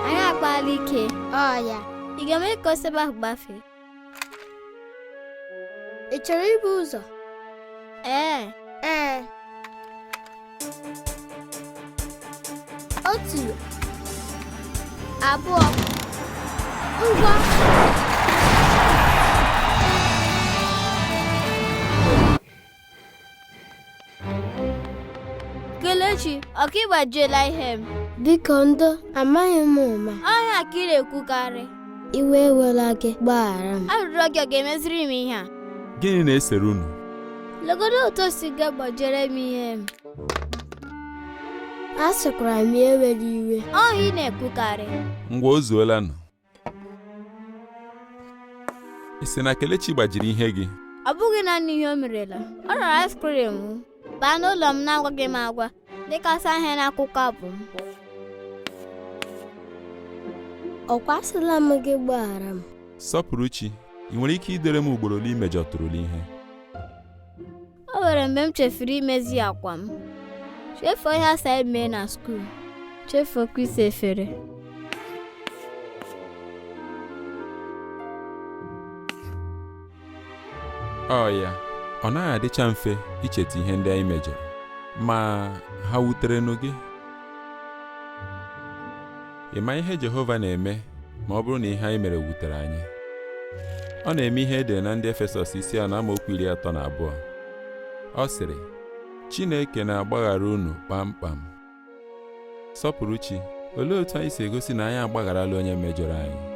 Anyị akpaala ike. Ọ ya. Ị ga-eme ka osebe ahụ gbafee? Ị chọrọ ibu ụzọ? Ee. Otu. Abụọ. Ngwa. Kelechi, ọka ịgbajiela ihe m. Biko ndo, amaghị m ụma. Ọhịa ka ị na-ekwukarị. Iwe ewela gị, gbaghara m. Arịrịọ gị ọ ga-emeziri m ihe a? Gịnị na-esere unu? Legodo otu o si ga-agbajiere m ihe m. A sịkwara m ya ewere iwe. Ọhịa ị na-ekwukarị. Ngwa o zuola nụ. Ị sị na Kelechi gbajiri ihe gị? Ọ bụghị naanị ihe o merela. Ọ rara ice cream m. Baa n'ụlọ m na-agwaghị m agwa dịka asa ihe n'akwụkwọ abụ m. Ọ kwasịla m gị, gbaghara m. Sọpụrụ chi, ị nwere ike idere m ugboro ole imejọtụrụla ihe? O nwere mgbe m chefuru imezi akwa m. Chefuo ihe asa eme na skuul. Chefuokwa isa efere. Ọ ya, ọ naghị adịcha mfe icheta ihe ndị anyị mejọrọ, ma ha wutere gị. Ị ma ihe Jehova na-eme ma ọ bụrụ na ihe anyị mere wutere anyị? Ọ na-eme ihe edere na ndị Efesọs 4:32. Ọ sịrị, Chineke na-agbaghara unu kpamkpam. Sọpụrụ chi, olee otu anyị si egosi na anyị agbagharala onye mejọrọ anyị?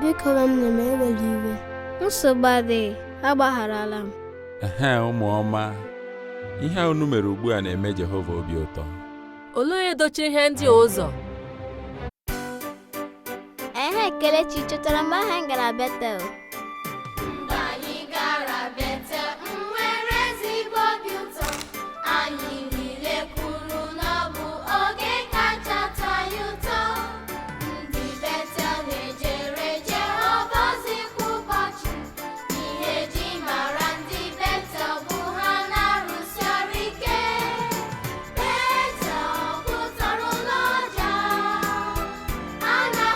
Biko m na-eme ewere iwe. Nsogbu adịghị, agbagharala m. Ụmụ ọma, ihe a unu mere ugbu a na-eme Jehova obi ụtọ. Olee onye dochie ihe ndị a ụzọ? Kelechi, chetara mgbe ahụ anyị gara Betel? Mgbe anyị gara Betel, m nwere ezigbo obi ụtọ. Anyị niile kwuru na ọ bụ oge kacha atọ anyị ụtọ. Ndị Betel na-ejere Jehova ozi kwa ụbọchị. Ihe eji mara ndị Betel bụ ha na-arụsi ọrụ ike. Betel pụtara ụlọ ọja. A na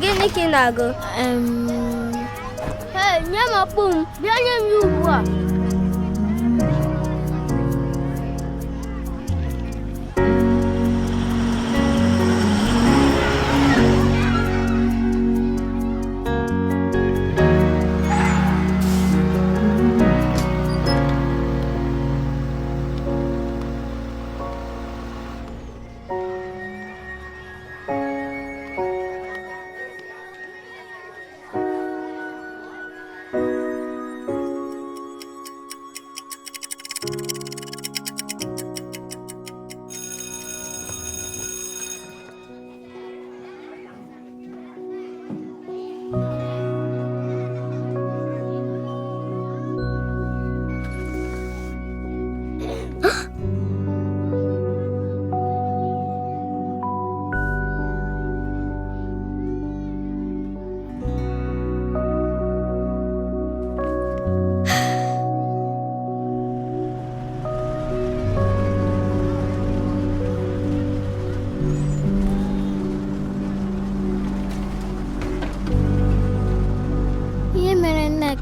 gịnị ka ị na-agụ? Hey, nye m ọkpụ m, bịa nye m ya ugbu a.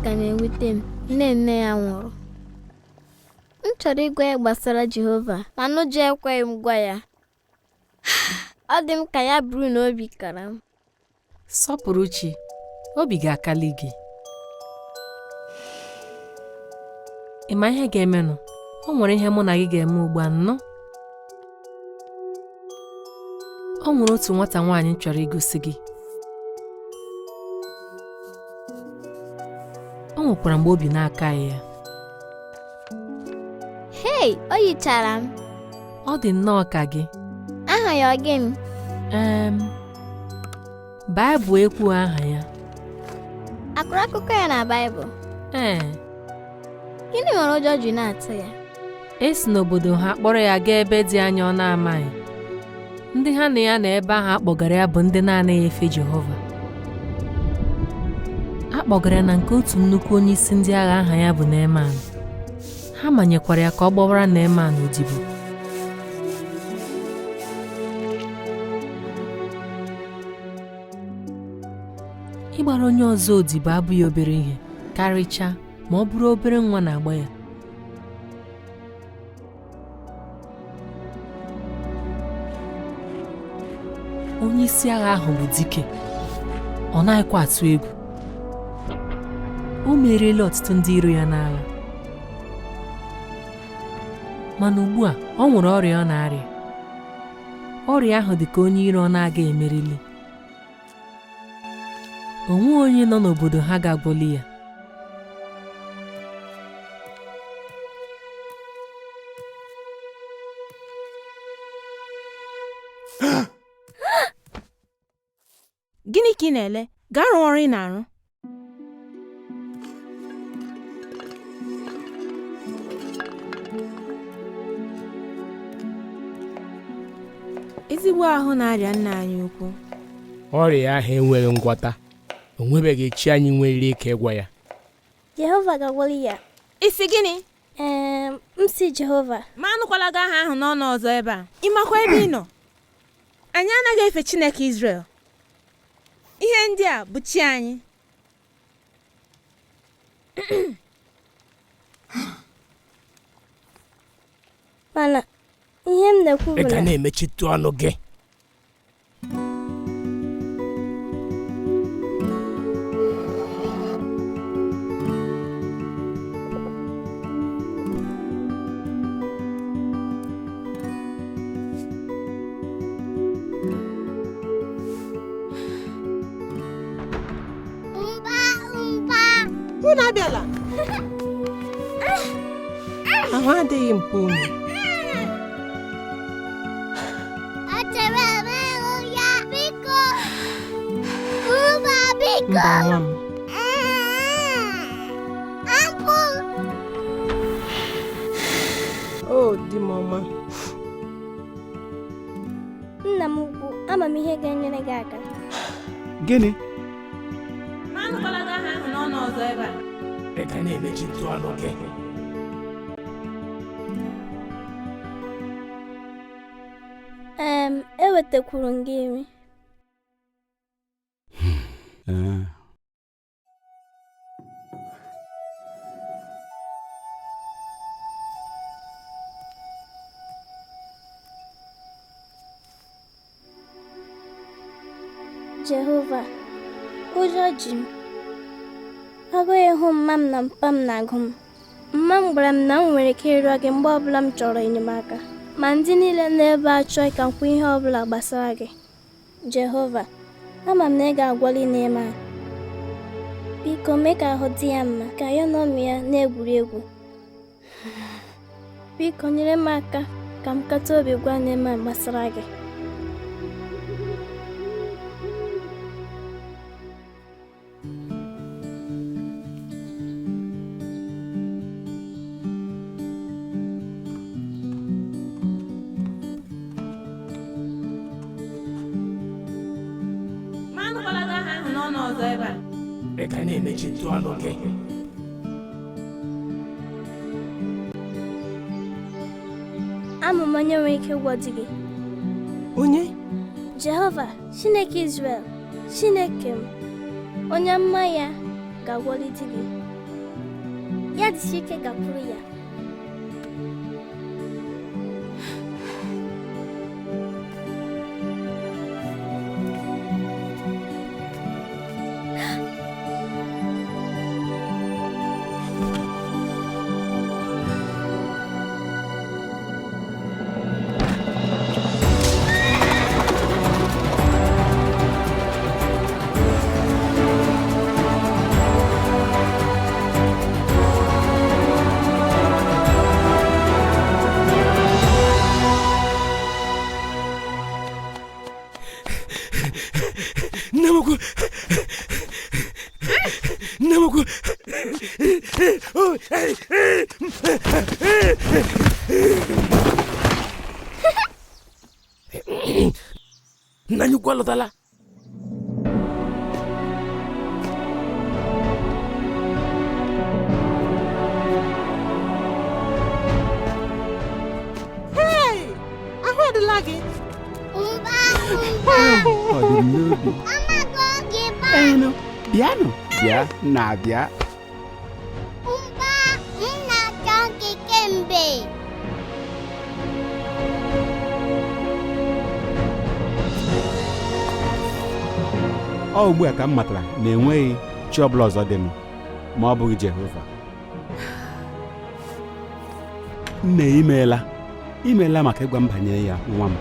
Ka na-ewute m, nne ya nwụrụ. M chọrọ ịgwa ya gbasara Jehova, mana ụjọ ekweghị m gwa ya. Ọ dị m ka ya bụrụ na obi kara m. Sọpụrụ chi, obi ga-akali gị. Ị ma ihe ga-emenụ? O nwere ihe mụ na gị ga-eme ugbu a nnọọ. O nwere otu nwata nwaanyị chọrọ igosi gị. O nwekwara mgbe obi na-akaghị ya. Hei, o yichara m. Ọ dị nnọọ ka gị. Aha ya ọ gịnị? Baịbụl ekwu aha ya. Akụrụ akụkọ ya na Baịbụl? Gịnị mere ụjọ ji na-atụ ya? Esi n'obodo ha kpọrọ ya gaa ebe dị anya ọ na-amaghị. Ndị ha na ya na ebe ahụ akpọgara ya bụ ndị na-anaghị efe Jehova. A kpọgara ya na nke otu nnukwu onye isi ndị agha aha ya bụ Neeman. Ha manyekwara ya ka ọ gbawara Neeman odibo. Ịgbara onye ọzọ odibo abụghị obere ihe, karịchaa ma ọ bụrụ obere nwa na-agba ya. Onye isi agha ahụ bụ dike, ọ naghịkwa atụ egwu. O meriela ọtụtụ ndị iro ya n'agha. Mana ugbu a ọ nwere ọrịa ọ na-arịa. Ọrịa ahụ dị ka onye iro ọ na-aga emerili. O nweghị onye nọ n'obodo ha ga-agwọli ya. Gịnị ka ị na-ele? Gaa rụọ ọrụ ị na-arụ. Ezigbo ahụ na-arịa nna anyị ukwu. Ọrịa ahụ enweghị ngwọta. O nwebeghị chi anyị nwere ike ịgwa ya. Jehova ga-agwọli ya. Isi gịnị? M si Jehova. Ma anụkwala gị aha ahụ n'ọnụ ọzọ ebe a. Ị makwa ebe ị nọ? Anyị anaghị efe Chineke Izrel. Ihe ndị a bụ chi anyị. Mana ihe m na-ekwu bụ na ị ga na-emechitụ ọnụ gị. Unu abịala. Ahụ adịghị mpụ unu. Achọrọ m ịhụ ya, biko. Mba, biko. Mba, nwa m. Apụ. O, di m ọma. Nna m ukwu, ama m ihe ga-enyere gị aka. Gịnị? Anụkwala gị aha ahụ n'ọnụ ọzọ ebe a. Ị ga na-emechitụ ọnụ gị. Ewetakwuru m gị nri. Jehova, ụjọ ji m. Agụghị ịhụ mma m na mpa m na-agụ m. Mma m gwara m na m nwere ike ịrịọ gị mgbe ọbụla m chọrọ enyemaka, ma ndị niile n'ebe achọghị ka m kwuo ihe ọbụla gbasara gị. Jehova, ama m na ị ga-agwọli n'ime a. Biko mee ka ahụ dị ya mma, ka ya na ụmụ ya na-egwuri egwu. Biko nyere m aka ka m kata obi gwa n'ime a gbasara gị. Eka na-emechitu ọnụ gị. Ama m onye nwere ike ịgwọ di gị. Onye? Jehova, Chineke Izrel, Chineke m, onye mma ya ga-agwọli di gị. Ya dịsi ike gakwuru ya. Nna anyị ukwu alọtala. Ahụ adịla gị? Ọ dị m n'obi. Bịanụ, bịa na-abịa. Ọ ugbu a ka m matara na enweghị chi ọbụla ọzọ dị m ma ọ bụghị Jehova. Nne, imeela maka ịgwa m banyere ya, nwa m.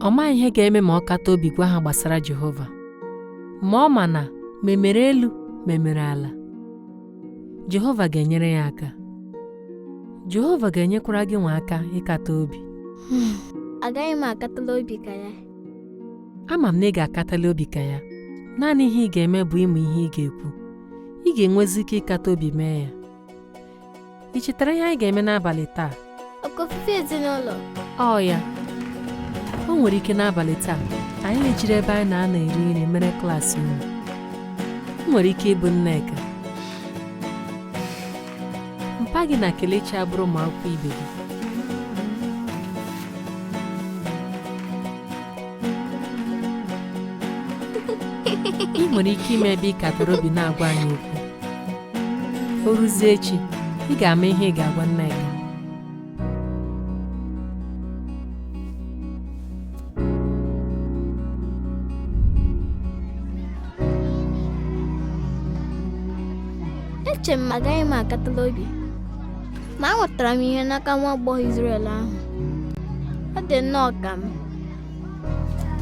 Ọ maghị ihe ga-eme ma ọ kata obi gwa ha gbasara Jehova, ma ọ ma na ma emere elu ma emere ala, Jehova ga-enyere ya aka. Jehova ga-enyekwara gị nwa aka ịkata obi. Agaghị m akatala obi ka ya. Ama m na ị ga-akatala obi ka ya. Naanị ihe ị ga-eme bụ ịmụ ihe ị ga-ekwu. Ị ga-enwezi ike ịkata obi mee ya. Ị chetara ihe anyị ga-eme n'abalị taa? Oke ofufe ezinụlọ. Ọ ya. O nwere ike n'abalị taa anyị ejiri ebe anyị na-anọ eri nri mere klaasị unu. O nwere ike ịbụ Nneka, mpa gị na Kelechi abụrụ ụmụ akwụkwọ ibe gị. Ị nwere ike ime ebe ị katara obi na-agwa anyị okwu. O ruzie echi, ị ga-ama ihe ị ga-agwa Nneka. Eche m agaghị m akatala obi, ma anwetara m ihe n'aka nwa agbọghọ Izrel ahụ. Ọ dị nnọọ ka m.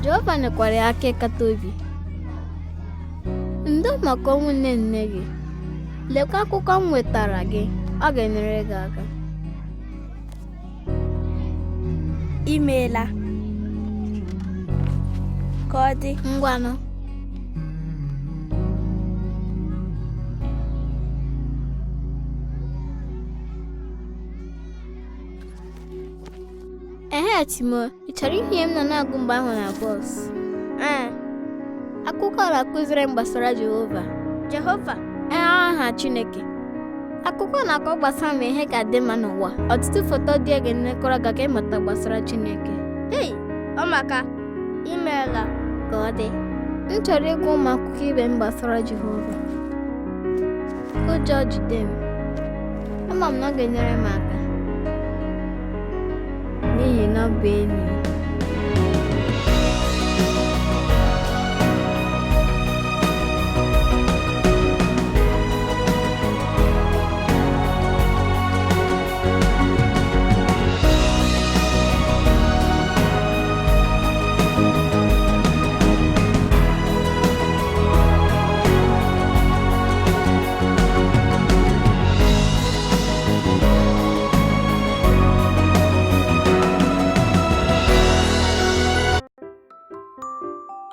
Jehova nyekwara ya aka ịkata obi. Ndo maka ọnwụ nne nne gị. Lekwa akwụkwọ m wetara gị, ọ ga-enyere gị aka. Imeela. Ka ọ dị. Ngwanụ. Timo, ị chọrọ ihe m nọ na-agụ mgbe ahụ na bọs? Akwụkwọ ọla kụziri m gbasara Jehova. Jehova aha Chineke. Akụkọ na-akọ gbasara ma ihe ga-adị mma n'ụwa. Ọtụtụ foto dị egwu na-ekọrọ ga ịmụta gbasara Chineke. Hei, ọmaka imeela ka ọ dị. M chọrọ ịgwa ụmụ akwụkwọ ibe m gbasara Jehova. Ụjọ jide m. Ama m na ọ ga-enyere m aka n'ihi na ọ bụ enyi.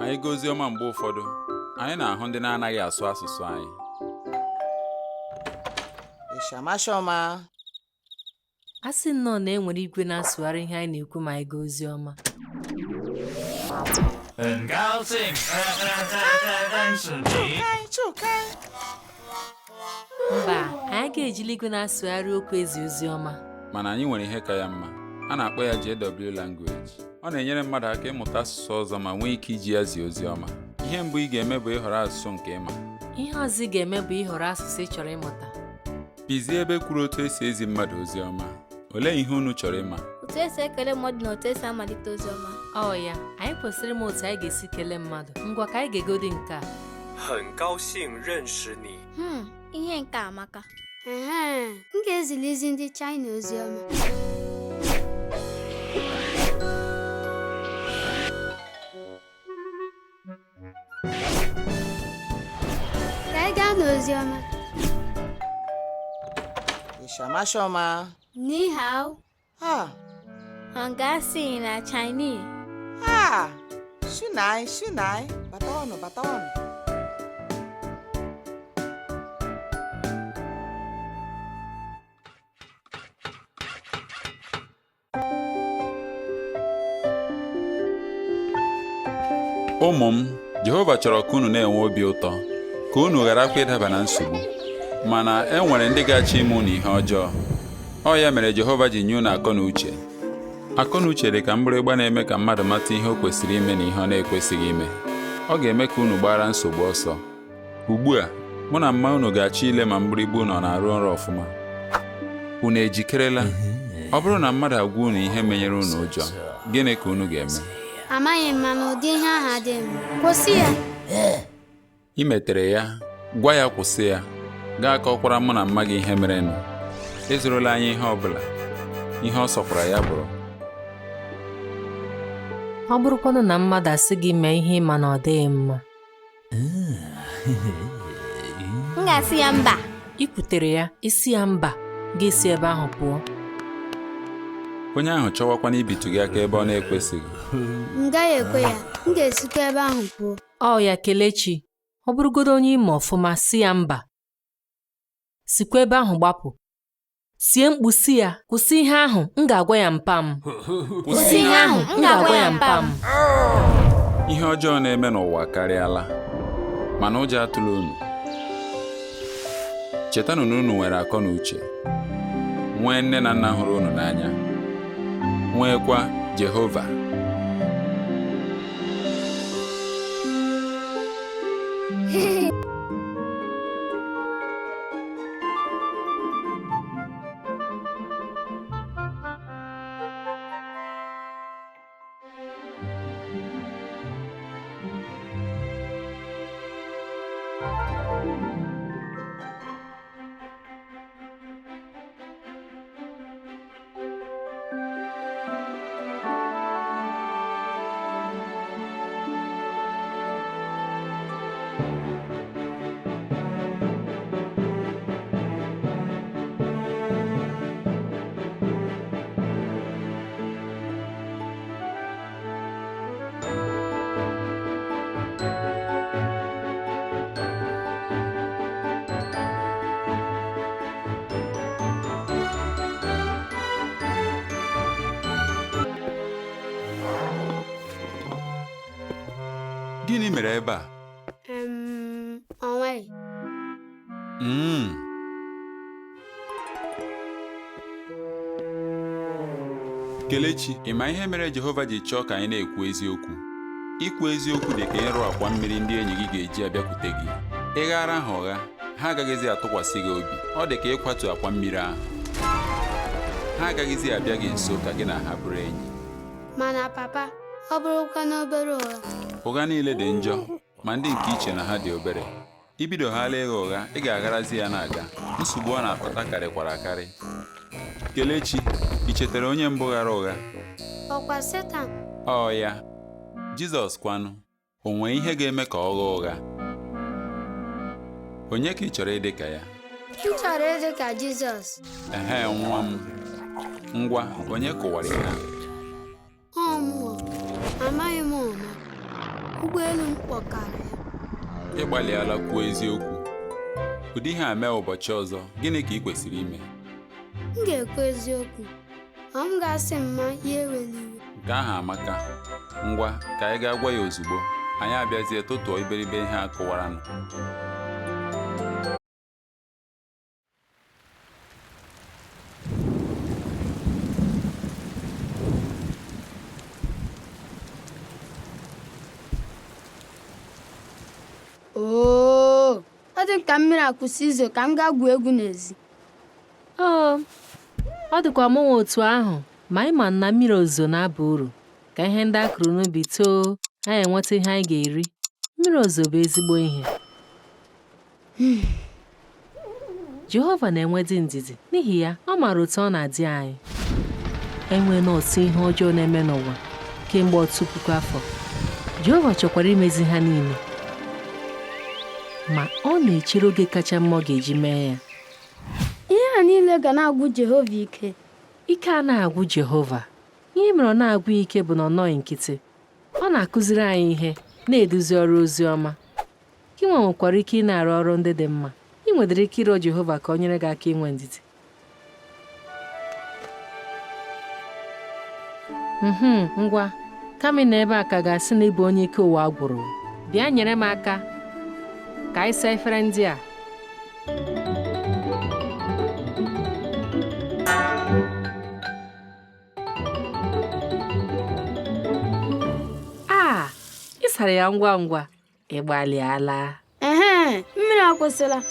Anyị gaa ozi ọma mgbe ụfọdụ anyị na-ahụ ndị na-anaghị asụ asụsụ anyị. Ishamashoma. A sị nnọọ na e nwere igwe na-asụgharị ihe anyị na-ekwu ma anyị gaa ozi ọma. Mba, anyị ga-ejili igwe na-asụgharị okwu ezi ozi ọma. Mana anyị nwere ihe ka ya mma. A na-akpọ ya JW language. Ọ na-enyere mmadụ aka ịmụta asụsụ ọzọ ma nwee ike iji ya zie ozi ọma. Ihe mbụ ị ga-eme bụ ịhọrọ asụsụ nke ịma. Ihe ọzọ ị ga-eme bụ ịhọrọ asụsụ ị chọrọ ịmụta. Bizie ebe kwuru otu esi ezi mmadụ ozi ọma. Olee ihe unu chọrọ ịma? Otu esi ekele mmadụ na otu esi amalite ozi ọma. Ọ ya, anyị kwesịrị m otu anyị ga-esi kelee mmadụ. Ngwa ka anyị ga-egodi nke a. 很高兴认识你。 ihe nke amaka. M ga-ezilizi ndị China ozi ọma. Ka anyị gaa n'ozi ọma. Ishamashoma. Ni hao. Ha. Hangasi na Chinese. Ha. Shunai, shunai. Bata ọnụ. Ụmụ m, Jehova chọrọ ka unu na-enwe obi ụtọ, ka unu gharakwa ịdaba na nsogbu, mana e nwere ndị ga-achọ ime unu ihe ọjọọ. Ọ ya mere Jehova ji nye unu akọ na uche. Akọ na uche dị ka mgbịrịgba na-eme ka mmadụ mata ihe o kwesịrị ime na ihe ọ na-ekwesịghị ime. Ọ ga-eme ka unu gbara nsogbu ọsọ. Ugbu a, mụ na mma unu ga-achọ ile ma mgbịrịgba unu ọ na-arụ ọrụ ọfụma. Unu ejikerela? Ọ bụrụ na mmadụ agwa unu ihe menyere unu ụjọ, gịnị ka unu ga-eme? Amaghị m mana ụdị ihe aha dị m. Kwụsị ya. I metere ya, gwa ya kwụsị ya, gaa kọkwara mụ na mma gị ihe merenụ. Ezorola anyị ihe ọbụla, ihe ọ sọkwara ya bụrụ. Ọ bụrụkwanụ na mmadụ asị gị mee ihe ịma na ọ dịghị mma, M ga-asị ya mba. I kwutere ya, isi ya mba, ga-esi ebe ahụ pụọ. Onye ahụ chọwakwana ibitu gị aka ebe ọ na-ekwesịghị. M gaghị ekwe ya. M ga-esikwa ebe ahụ pụọ. Ọ ya Kelechi, ọ bụrụgodo onye ime ọfụma si ya mba, sikwa ebe ahụ gbapụ. Sie mkpu si ya, kwụsị ihe ahụ, m ga-agwa ya mpa m. Kwụsị ihe ahụ, m ga-agwa ya mpa m. Ihe ọjọọ na-eme n'ụwa karịala, mana ụjọ atụla unu. Chetanụ na unu nwere akọ na uche, nwee nne na nna hụrụ unu n'anya, nweekwa Jehova. Gịnị mere ebe a? Onwe. Kelechi, ị ma ihe mere Jehova ji chọọ ka anyị na-ekwu eziokwu? Ikwu eziokwu dị ka ịrụ akwa mmiri ndị enyi gị ga-eji abịakwute gị. Ị ghara ha ụgha, ha agaghịzi atụkwasị gị obi. Ọ dị ka ịkwatu akwa mmiri ahụ. Ha agaghịzi abịa gị nso ka gị na ha bụrụ enyi. Mana papa, ọ bụrụkwa n'obere ụgha. Ụgha niile dị njọ, ma ndị nke iche na ha dị obere. Ibido ha ala ịgha ụgha, ị ga-agharazi ya na-aga. Nsogbu ọ na-akpata karịkwara akarị. Kelechi, ị chetara onye mbụ ghara ụgha? Ọkwa Setan. Ọ ya. Jizọs kwanụ, o nwee ihe ga-eme ka ọ ghaa ụgha? Onye ka ị chọrọ ịdị ka ya? M chọrọ ịdị ka Jizọs. Ehe, nwa m. Ngwa, onye kụwara ya? Ọ mụọ, amaghị m ụma. Ụgbọelu m kpọkara ya. Ị gbalịala kwuo eziokwu. Ụdị ihe a mee ụbọchị ọzọ, gịnị ka ị kwesịrị ime? M ga-ekwu eziokwu. Ọ m ga-asị mma ya ewela iwe. Nke ahụ amaka. Ngwa, ka anyị gaa gwa ya ozugbo. Anyị abịazie tụtụọ iberibe ihe a kụwaranụ. Ọ dị ka mmiri akwụsị izo ka m gaa gwuo egwu n'ezi. Ọ dịkwa mụnwa otu ahụ, ma anyị ma na mmiri ozuzo na-aba uru. Ka ihe ndị a kụrụ n'ubi too, anyị enweta ihe anyị ga-eri. Mmiri ozuzo bụ ezigbo ihe. Jehova na-enwedị ndidi, n'ihi ya ọ maara otu ọ na-adị anyị. Enwe n'otu ihe ọjọọ na-eme n'ụwa kemgbe ọtụtụ puku afọ. Jehova chọkwara imezi ha niile, ma ọ na-echere oge kacha mma ọ ga-eji mee ya. Ihe a niile ga na-agwụ Jehova ike. Ike a na-agwụ Jehova. Ihe mere ọ na-agwụ ike bụ na ọ nọghị nkịtị. Ọ na-akụziri anyị ihe, na-eduzi ọrụ ozi ọma. Gị nwekwara ike ị na-arụ ọrụ ndị dị mma. Ị nwedịrị ike ịrịọ Jehova ka ọ nyere gị aka inwe ndidi. Ngwa, kama na ebe a ka ga-asị na ịbụ onye ike ụwa gwụrụ. Bịa nyere m aka ka anyị saa efere ndị a. Ị sara ya ngwa ngwa. Ị gbalịala. Mmiri akwụsịla.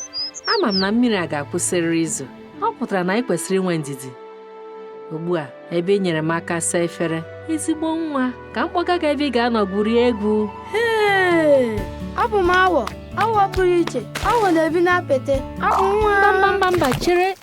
Ama m na mmiri a ga-akwụsịrị izo. Ọ pụtara na anyị kwesịrị inwe ndidi. Ugbu a, ebe ị nyere m aka saa efere, ezigbo nwa, ka m kpọga gị ebe ị ga-anọ gwurie egwu. Abụ m awọ pụrụ iche. Awọ na-ebi n'apịtị. Abụ nwa. Mba, chere.